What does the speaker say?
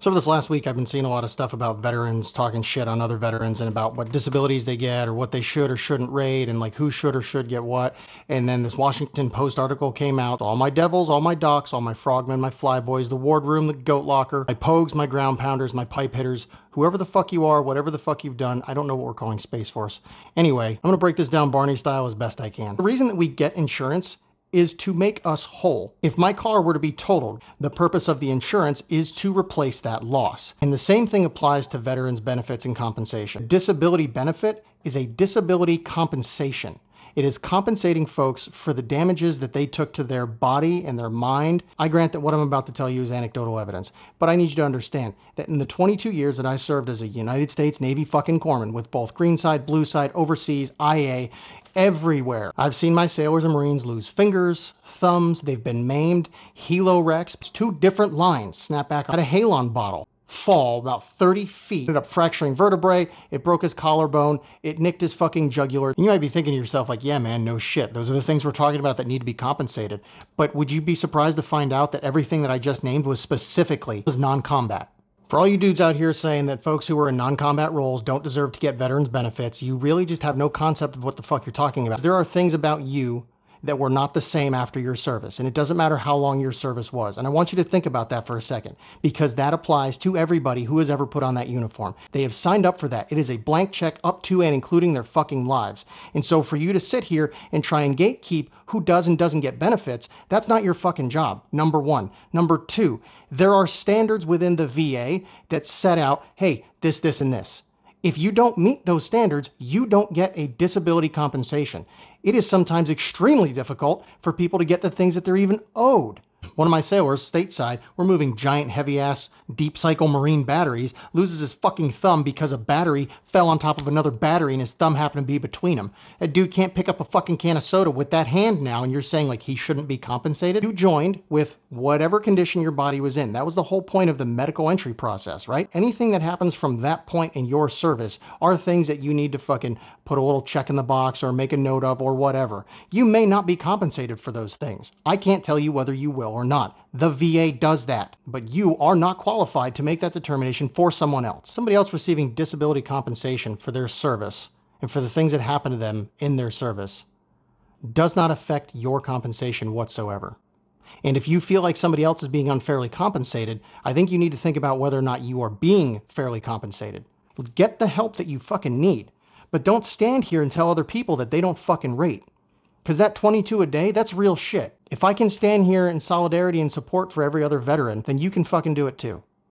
So over this last week, I've been seeing a lot of stuff about veterans talking shit on other veterans and about what disabilities they get or what they should or shouldn't rate and like who should or should get what. And then this Washington Post article came out. All my devils, all my docs, all my frogmen, my flyboys, the wardroom, the goat locker, my pogues, my ground pounders, my pipe hitters, whoever the fuck you are, whatever the fuck you've done. I don't know what we're calling Space Force. Anyway, I'm going to break this down Barney style as best I can. The reason that we get insurance is to make us whole. If my car were to be totaled, the purpose of the insurance is to replace that loss. And the same thing applies to veterans benefits and compensation. A disability benefit is a disability compensation. It is compensating folks for the damages that they took to their body and their mind. I grant that what I'm about to tell you is anecdotal evidence, but I need you to understand that in the 22 years that I served as a United States Navy fucking corpsman with both green side, blue side, overseas, IA, everywhere, I've seen my sailors and Marines lose fingers, thumbs, they've been maimed, helorexed, 2 different lines, snap back out a Halon bottle, fall about 30 feet, ended up fracturing vertebrae, it broke his collarbone, it nicked his fucking jugular. And you might be thinking to yourself like, yeah man, no shit, those are the things we're talking about that need to be compensated. But would you be surprised to find out that everything that I just named was non-combat? For all you dudes out here saying that folks who are in non-combat roles don't deserve to get veterans benefits, you really just have no concept of what the fuck you're talking about. There are things about you that were not the same after your service. And it doesn't matter how long your service was. And I want you to think about that for a second, because that applies to everybody who has ever put on that uniform. They have signed up for that. It is a blank check up to and including their fucking lives. And so for you to sit here and try and gatekeep who does and doesn't get benefits, that's not your fucking job, number one. Number two, there are standards within the VA that set out, hey, this, and this. If you don't meet those standards, you don't get a disability compensation. It is sometimes extremely difficult for people to get the things that they're even owed. One of my sailors, stateside, were moving giant heavy-ass deep cycle marine batteries, loses his fucking thumb because a battery fell on top of another battery and his thumb happened to be between them. That dude can't pick up a fucking can of soda with that hand now, and you're saying like he shouldn't be compensated? You joined with whatever condition your body was in. That was the whole point of the medical entry process, right? Anything that happens from that point in your service are things that you need to fucking put a little check in the box or make a note of or whatever. You may not be compensated for those things. I can't tell you whether you will or not. The VA does that, but you are not qualified to make that determination for someone else. Somebody else receiving disability compensation for their service and for the things that happen to them in their service does not affect your compensation whatsoever. And if you feel like somebody else is being unfairly compensated, I think you need to think about whether or not you are being fairly compensated. Get the help that you fucking need, but don't stand here and tell other people that they don't fucking rate. Because that 22 a day, that's real shit. If I can stand here in solidarity and support for every other veteran, then you can fucking do it too.